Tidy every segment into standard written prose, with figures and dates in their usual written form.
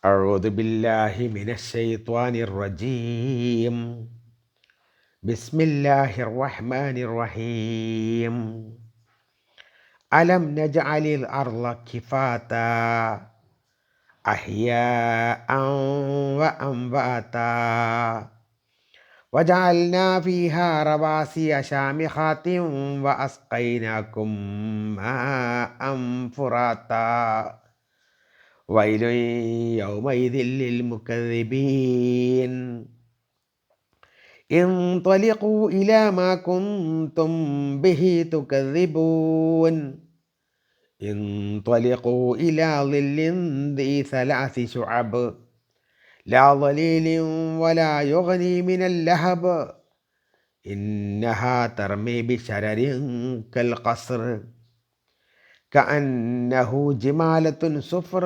أعوذ بالله من الشيطان الرجيم. بسم الله الرحمن الرحيم. ألم نجعل الأرض كفاتا أحياء وأنباتا وجعلنا فيها رواسي شامخات وأسقيناكم ماء فراتا ويل يومئذ للمكذبين. انطلقوا إلى ما كنتم به تكذبون. انطلقوا إلى ظل ذي 3 شعب لا ظليل ولا يغني من اللهب إنها ترمي بشرر كالقصر كأنه جمالة صفر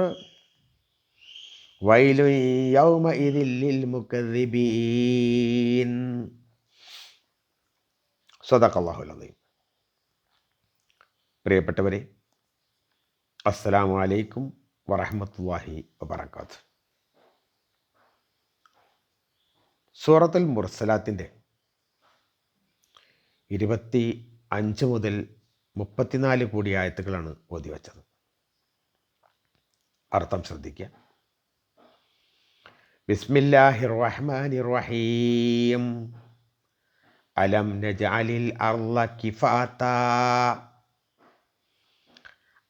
ويل يومئذ للمكذبين. സദഖല്ലാഹുൽ അദീം. പ്രിയപ്പെട്ടവരെ, അസ്സലാമു അലൈക്കും വറഹ്മത്തുള്ളാഹി വബറകാതുഹു. സൂറത്തുൽ മുർസലാത്തിൻ്റെ 25 മുതൽ 34 കൂടി ആയത്തുകളാണ് ഓതിവച്ചത്. അർത്ഥം ശ്രദ്ധിക്കുക. ബിസ്മില്ലാഹിർ റഹ്മാനിർ റഹീം. അലം നജഅലിൽ അർള കിഫാതാ.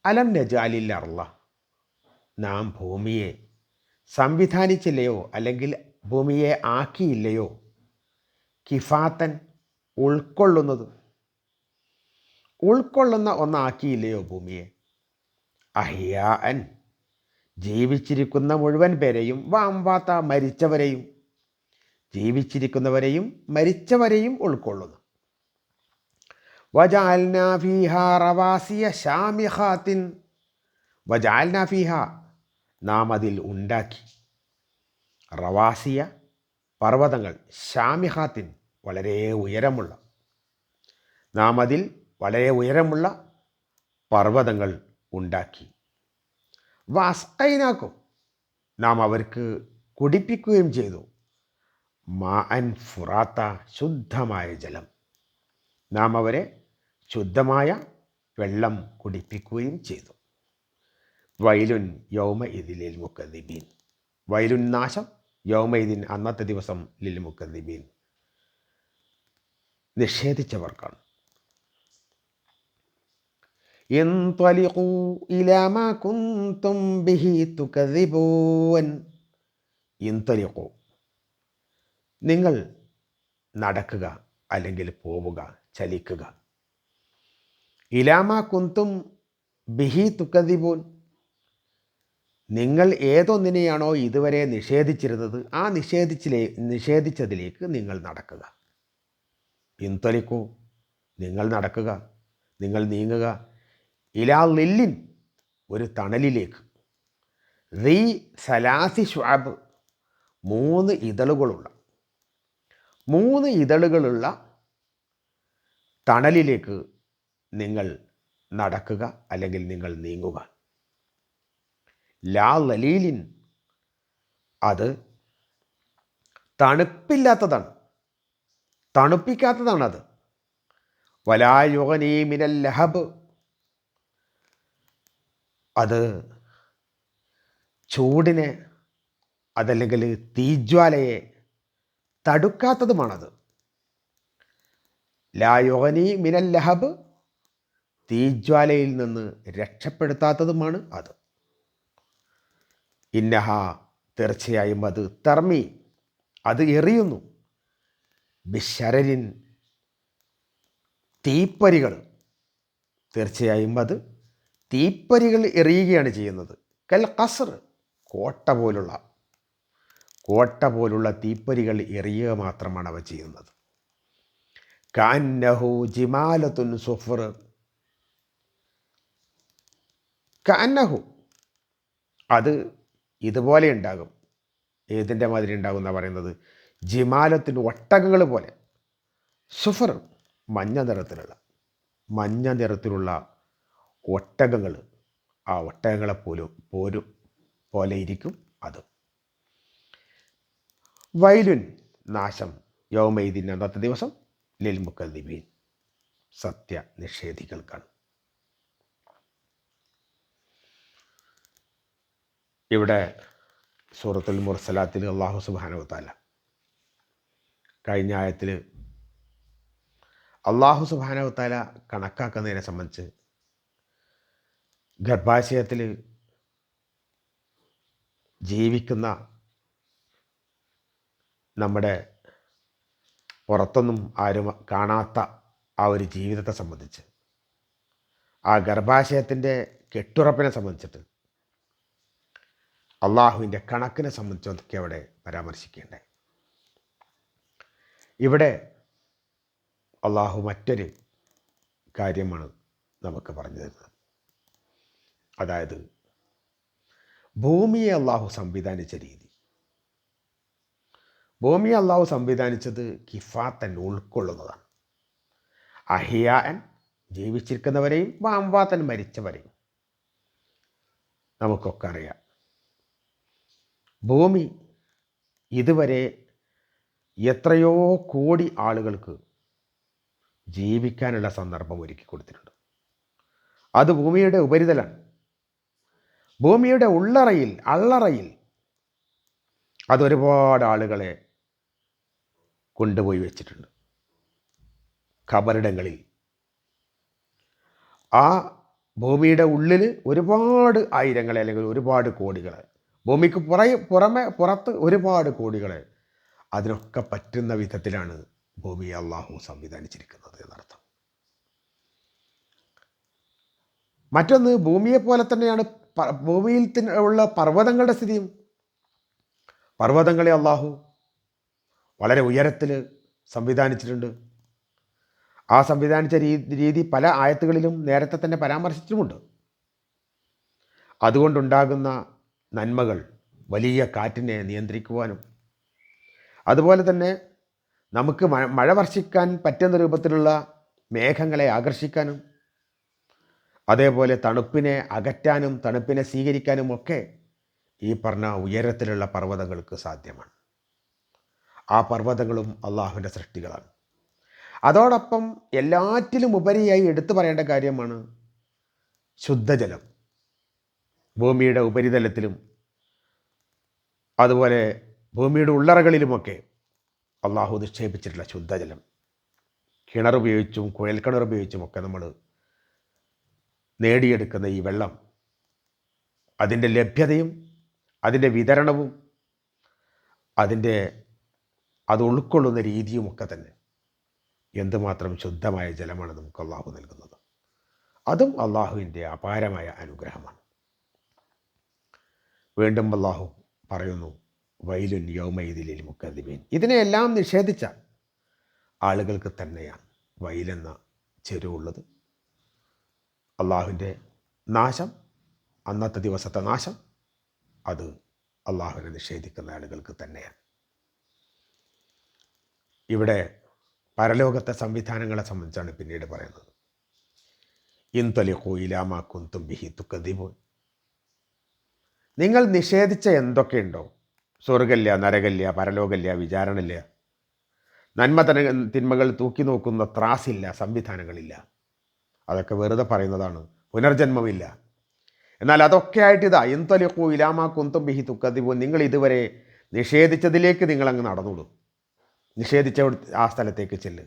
അലം നജഅലിൽ അർള, നാം ഭൂമിയെ സംവിധാനിച്ചില്ലയോ, അല്ലെങ്കിൽ ഭൂമിയെ ആക്കിയില്ലയോ, കിഫാത്തൻ, ഉൾക്കൊള്ളുന്ന ഒന്നാക്കിയില്ലയോ ഭൂമിയെ, അഹ്യാഅൻ, ജീവിച്ചിരിക്കുന്ന മുഴുവൻ പേരെയും, വഅംവാത, മരിച്ചവരെയും, ജീവിച്ചിരിക്കുന്നവരെയും മരിച്ചവരെയും ഉൾക്കൊള്ളുന്നു. വജഅൽനാ ഫീഹാ റവാസിയ ശാമിഖാത്തിൻ. വജഅൽനാ ഫീഹാ, നാം അതിൽ ഉണ്ടാക്കി, റവാസിയ, പർവ്വതങ്ങൾ, ശാമിഖാത്തിൻ, വളരെ ഉയരമുള്ള, നാം അതിൽ വളരെ ഉയരമുള്ള പർവ്വതങ്ങൾ ഉണ്ടാക്കി. വഅസ്ഖൈനാക്കും, നാം അവർക്ക് കുടിപ്പിക്കുകയും ചെയ്തു. മാഅൻ ഫുറാത്ത, ശുദ്ധമായ ജലം, നാം അവരെ ശുദ്ധമായ വെള്ളം കുടിപ്പിക്കുകയും ചെയ്തു. വൈലുൻ യൗമഇദിൻ ലിൽ മുക്കദ്ദിബീൻ. വൈലുൻ, നാശം, യൗമഇദിൻ, അന്നത്തെ ദിവസം, ലിൽ മുക്കദ്ദിബീൻ, നിഷേധിച്ചവർക്കാണ്. ഇൻതലിഖൂ ഇലാ മാ കുൻതും ബിഹി തുകദ്ദിബൂൻ. ഇൻതലിഖൂ, നിങ്ങൾ നടക്കുക, അല്ലെങ്കിൽ പോവുക, ചലിക്കുക. ഇലാ മാ കുൻതും ബിഹി തുകദ്ദിബൂൻ, നിങ്ങൾ ഏതൊന്നിനെയാണോ ഇതുവരെ നിഷേധിച്ചിരുന്നത്, ആ നിഷേധിച്ചതിലേക്ക് നിങ്ങൾ നടക്കുക. ഇൻതലിഖൂ, നിങ്ങൾ നടക്കുക, നിങ്ങൾ നീങ്ങുക. ഇലാ ലില്ലിൻ, ഒരു തണലിലേക്ക്. ദീ 3 ശുഅബ്, 3 ഇതളുകളുള്ള തണലിലേക്ക് നിങ്ങൾ നടക്കുക, അല്ലെങ്കിൽ നിങ്ങൾ നീങ്ങുക. ലാ ലലീലിൻ, അത് തണുപ്പില്ലാത്തതാണ്, തണുപ്പിക്കാത്തതാണത്. വലാ യുഗ്നീ മിനൽ ലഹബ്, അത് ചൂടിനെ, അതല്ലെങ്കിൽ തീജ്വാലയെ തടുക്കാത്തതുമാണത്. ലാ യുഗ്നീ മിനൽ ലഹബ്, തീജ്വാലയിൽ നിന്ന് രക്ഷപ്പെടുത്താത്തതുമാണ് അത്. ഇന്നഹ, തീർച്ചയായും അത്, തർമി, അത് എറിയുന്നു, ബിശരരിൻ, തീപ്പൊരികൾ, തീർച്ചയായും അത് തീപ്പൊരികൾ എറിയുകയാണ് ചെയ്യുന്നത്. കൽ ഖസ്ർ, കോട്ട പോലുള്ള തീപ്പൊരികൾ എറിയുക മാത്രമാണ് അവ ചെയ്യുന്നത്. കഅന്നഹു ജിമാലത്തുൻ സുഫർ. കഅന്നഹു, അത് ഇതുപോലെ ഉണ്ടാകും. ഏതിൻ്റെ മാതിരി ഉണ്ടാകും എന്നാണ് പറയുന്നത്? ജിമാലത്തിന്, ഒട്ടകങ്ങൾ പോലെ. സുഫർ, മഞ്ഞ നിറത്തിലുള്ള ഒട്ടകങ്ങൾ, ആ ഒട്ടകങ്ങളെ പോലെ ഇരിക്കും അത്. വൈലുൻ നാശം യൗമൈദിൻ അന്നത്തെ ദിവസം ലിൽ മുക്കദ്ദിബീൻ സത്യനിഷേധികൾക്കാണ്. ഇവിടെ സൂറത്തുൽ മുർസലാത്തിൽ അല്ലാഹു സുബ്ഹാനഹു വ തആല കഴിഞ്ഞ ആയത്തിൽ അല്ലാഹു സുബ്ഹാനഹു വ തആല കണക്കാക്കുന്നതിനെ സംബന്ധിച്ച് ഗർഭാശയത്തിൽ ജീവിക്കുന്ന നമ്മുടെ പുറത്തൊന്നും ആരും കാണാത്ത ആ ഒരു ജീവിതത്തെ സംബന്ധിച്ച്, ആ ഗർഭാശയത്തിൻ്റെ കെട്ടുറപ്പിനെ സംബന്ധിച്ചിട്ട് അള്ളാഹുവിൻ്റെ കണക്കിനെ സംബന്ധിച്ചൊക്കെ അവിടെ പരാമർശിക്കേണ്ടേ. ഇവിടെ അള്ളാഹു മറ്റൊരു കാര്യമാണ് നമുക്ക് പറഞ്ഞു തരുന്നത്. അതായത് ഭൂമിയെ അള്ളാഹു സംവിധാനിച്ച രീതി. ഭൂമിയെ അള്ളാഹു സംവിധാനിച്ചത് കിഫാത്തൻ ഉൾക്കൊള്ളുന്നതാണ്. അഹിയാൻ ജീവിച്ചിരിക്കുന്നവരെയും അംവാത്തൻ മരിച്ചവരെയും. നമുക്കൊക്കെ അറിയാം, ഭൂമി ഇതുവരെ എത്രയോ കോടി ആളുകൾക്ക് ജീവിക്കാനുള്ള സന്ദർഭം ഒരുക്കി കൊടുത്തിട്ടുണ്ട്. അത് ഭൂമിയുടെ ഉപരിതലാണ്. ഭൂമിയുടെ ഉള്ളറയിൽ അള്ളറയിൽ അതൊരുപാട് ആളുകളെ കൊണ്ടുപോയി വെച്ചിട്ടുണ്ട്. ഖബറിടങ്ങളിൽ ആ ഭൂമിയുടെ ഉള്ളിൽ ഒരുപാട് ആയിരങ്ങളെ അല്ലെങ്കിൽ ഒരുപാട് കോടികളെ, ഭൂമിക്ക് പുറത്ത് ഒരുപാട് കോടികളെ, അതിനൊക്കെ പറ്റുന്ന വിധത്തിലാണ് ഭൂമിയെ അള്ളാഹു സംവിധാനിച്ചിരിക്കുന്നത് എന്നർത്ഥം. മറ്റൊന്ന്, ഭൂമിയെപ്പോലെ തന്നെയാണ് ഭൂമിയിൽ ഉള്ള പർവ്വതങ്ങളുടെ സ്ഥിതിയും. പർവ്വതങ്ങളെ അള്ളാഹു വളരെ ഉയരത്തിൽ സംവിധാനിച്ചിട്ടുണ്ട്. ആ സംവിധാനിച്ച രീതി പല ആയത്തുകളിലും നേരത്തെ തന്നെ പരാമർശിച്ചിട്ടുമുണ്ട്. അതുകൊണ്ടുണ്ടാകുന്ന നന്മകൾ വലിയ കാറ്റിനെ നിയന്ത്രിക്കുവാനും, അതുപോലെ തന്നെ നമുക്ക് മഴ വർഷിക്കാൻ പറ്റുന്ന രൂപത്തിലുള്ള മേഘങ്ങളെ ആകർഷിക്കാനും, അതേപോലെ തണുപ്പിനെ അകറ്റാനും തണുപ്പിനെ സ്വീകരിക്കാനും ഒക്കെ ഈ പറഞ്ഞ ഉയരത്തിലുള്ള പർവ്വതങ്ങൾക്ക് സാധ്യമാണ്. ആ പർവ്വതങ്ങളും അള്ളാഹുവിൻ്റെ സൃഷ്ടികളാണ്. അതോടൊപ്പം എല്ലാറ്റിലും ഉപരിയായി എടുത്തു പറയേണ്ട കാര്യമാണ് ശുദ്ധജലം. ഭൂമിയുടെ ഉപരിതലത്തിലും അതുപോലെ ഭൂമിയുടെ ഉള്ളറകളിലുമൊക്കെ അള്ളാഹു നിക്ഷേപിച്ചിട്ടുള്ള ശുദ്ധജലം, കിണറുപയോഗിച്ചും കുഴൽക്കിണറുപയോഗിച്ചുമൊക്കെ നമ്മൾ നേടിയെടുക്കുന്ന ഈ വെള്ളം, അതിൻ്റെ ലഭ്യതയും അതിൻ്റെ വിതരണവും അത് ഉൾക്കൊള്ളുന്ന രീതിയുമൊക്കെ തന്നെ എന്തുമാത്രം ശുദ്ധമായ ജലമാണ് നമുക്ക് അള്ളാഹു നൽകുന്നത്. അതും അള്ളാഹുവിൻ്റെ അപാരമായ അനുഗ്രഹമാണ്. വീണ്ടും അള്ളാഹു പറയുന്നു, വൈലുൻ യൗമൈദിൻ ലിൽ മുക്കദ്ദിബീൻ. ഇതിനെയെല്ലാം നിഷേധിച്ച ആളുകൾക്ക് തന്നെയാണ് വൈലെന്ന ചെരുവുള്ളത്. അള്ളാഹുവിൻ്റെ നാശം, അന്നത്തെ ദിവസത്തെ നാശം, അത് അള്ളാഹുവിനെ നിഷേധിക്കുന്ന ആളുകൾക്ക് തന്നെയാണ്. ഇവിടെ പരലോകത്തെ സംവിധാനങ്ങളെ സംബന്ധിച്ചാണ് പിന്നീട് പറയുന്നത്. ഇൻതലിഖൂ ഇലാ മാ കുന്തും ബിഹി തുകദ്ദിബൂൻ. നിങ്ങൾ നിഷേധിച്ച എന്തൊക്കെയുണ്ടോ, സ്വർഗ്ഗമില്ല, നരകമില്ല, പരലോകമില്ല, വിചാരണയില്ല, നന്മ തിന്മകൾ തൂക്കി നോക്കുന്ന ത്രാസില്ല, സംവിധാനങ്ങളില്ല, അതൊക്കെ വെറുതെ പറയുന്നതാണ്. പുനർജന്മമില്ല. എന്നാൽ അതൊക്കെ ആയിട്ട് ഇതാ, ഇൻതലിഖൂ ഇലാ മാ കുന്തും ബിഹി തുകദ്ദിബൂൻ, നിങ്ങൾ ഇതുവരെ നിഷേധിച്ചതിലേക്ക് നിങ്ങളങ്ങ് നടന്നോളൂ. നിഷേധിച്ച ആ സ്ഥലത്തേക്ക് ചെല്ല്.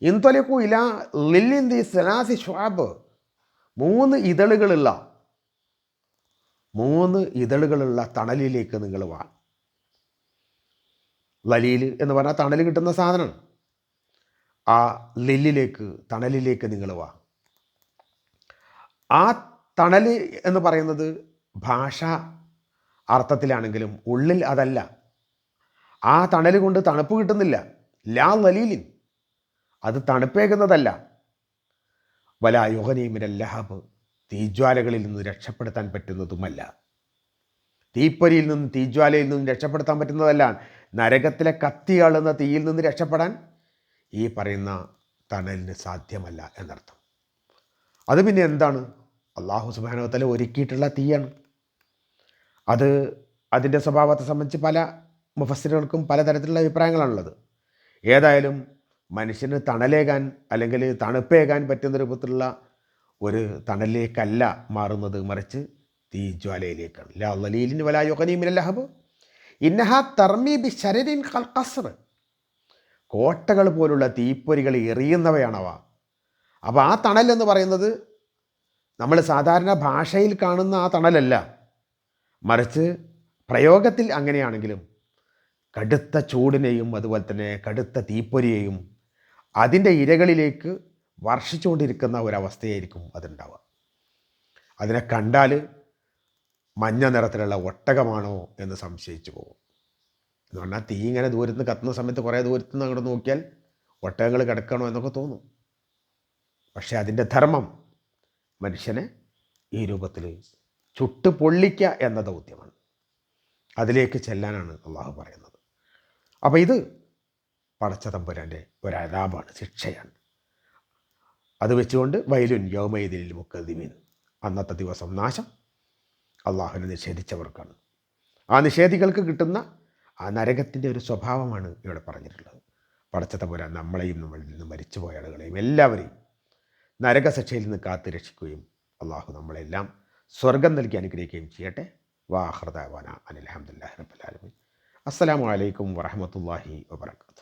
ഇൻതലിഖൂ ഇലാ ലില്ലിൻ ദി സലാസി ശുഅബ്. 3 ഇതളുകളുള്ള തണലിലേക്ക് നിങ്ങൾ വാ. ലലീൽ എന്ന് പറഞ്ഞാൽ തണൽ കിട്ടുന്ന സാധനമാണ്. ആ ലില്ലിലേക്ക്, തണലിലേക്ക് നിങ്ങൾ വാ. ആ തണൽ എന്ന് പറയുന്നത് ഭാഷ അർത്ഥത്തിലാണെങ്കിലും ഉള്ളിൽ അതല്ല. ആ തണൽ കൊണ്ട് തണുപ്പ് കിട്ടുന്നില്ല. ലാ ലലീലിൻ, അത് തണുപ്പേകുന്നതല്ല. വലാ യുഗ്നി മിനൽ ലഹബ്, തീജ്വാലകളിൽ നിന്ന് രക്ഷപ്പെടുത്താൻ പറ്റുന്നതുമല്ല. തീപ്പൊരിയിൽ നിന്നും തീജ്വാലയിൽ നിന്നും രക്ഷപ്പെടുത്താൻ പറ്റുന്നതല്ല. നരകത്തിലെ കത്തിയാളുന്ന തീയിൽ നിന്ന് രക്ഷപ്പെടാൻ ഈ പറയുന്ന തണലിന് സാധ്യമല്ല എന്നർത്ഥം. അത് പിന്നെ എന്താണ്? അല്ലാഹു സുബ്ഹാനഹു വ തആല ഒരുക്കിയിട്ടുള്ള തീയാണ്. അതിൻ്റെ സ്വഭാവത്തെ സംബന്ധിച്ച് പല മുഫസ്സിറുകൾക്കും പലതരത്തിലുള്ള അഭിപ്രായങ്ങളാണുള്ളത്. ഏതായാലും മനുഷ്യന് തണലേകാൻ അല്ലെങ്കിൽ തണുപ്പേകാൻ പറ്റുന്ന രൂപത്തിലുള്ള ഒരു തണലിലേക്കല്ല മാറുന്നത്, മറിച്ച് തീജ്വാലയിലേക്കാണ്. ലാ ലലീലിൻ വലാ യുഗ്നി മിനൽ ലഹബ് ഇന്നഹാ തർമി ബി ശരരിൻ കൽ ഖസ്ർ. കോട്ടകൾ പോലുള്ള തീപ്പൊരികൾ എറിയുന്നവയാണവ. അപ്പോൾ ആ തണൽ എന്ന് പറയുന്നത് നമ്മൾ സാധാരണ ഭാഷയിൽ കാണുന്ന ആ തണലല്ല, മറിച്ച് പ്രയോഗത്തിൽ അങ്ങനെയാണെങ്കിലും കടുത്ത ചൂടിനെയും അതുപോലെ തന്നെ കടുത്ത തീപ്പൊരിയെയും അതിൻ്റെ ഇരകളിലേക്ക് വർഷിച്ചുകൊണ്ടിരിക്കുന്ന ഒരവസ്ഥയായിരിക്കും അതുണ്ടാവുക. അതിനെ കണ്ടാൽ മഞ്ഞ നിറത്തിലുള്ള ഒട്ടകമാണോ എന്ന് സംശയിച്ചു പോകും. എന്ന് പറഞ്ഞാൽ തീ ഇങ്ങനെ ദൂരത്ത് നിന്ന് കത്തുന്ന സമയത്ത് കുറേ ദൂരത്ത് നിന്ന് അങ്ങോട്ട് നോക്കിയാൽ ഒട്ടകങ്ങൾ കിടക്കണോ എന്നൊക്കെ തോന്നും. പക്ഷേ അതിൻ്റെ ധർമ്മം മനുഷ്യനെ ഈ രൂപത്തിൽ ചുട്ട് പൊള്ളിക്കുക എന്ന ദൗത്യമാണ്. അതിലേക്ക് ചെല്ലാനാണ് അള്ളാഹു പറയുന്നത്. അപ്പോൾ ഇത് പടച്ച തമ്പുരാൻ്റെ ഒരദാബാണ്, ശിക്ഷയാണ്. അത് വെച്ചുകൊണ്ട് വൈലുൻ യൗമൈദിൽ മുക്കദ്ദിമീൻ, അന്നത്തെ ദിവസം നാശം അള്ളാഹുവിനെ നിഷേധിച്ചവർക്കാണ്. ആ നിഷേധികൾക്ക് കിട്ടുന്ന ആ നരകത്തിൻ്റെ ഒരു സ്വഭാവമാണ് ഇവിടെ പറഞ്ഞിട്ടുള്ളത്. പടച്ച തമ്പുരാൻ നമ്മളെയും നമ്മളിൽ നിന്ന് മരിച്ചുപോയ ആളുകളെയും എല്ലാവരെയും നരകശിക്ഷയിൽ നിന്ന് കാത്ത് രക്ഷിക്കുകയും അള്ളാഹു നമ്മളെല്ലാം സ്വർഗം നൽകി അനുഗ്രഹിക്കുകയും ചെയ്യട്ടെ. വാഹൃദാവാന അനിൽ ഹംദുലില്ലാഹി റബ്ബിൽ ആലമീൻ. അസ്സലാമു അലൈക്കും വറഹ്മത്തുള്ളാഹി വബറകാതുഹു.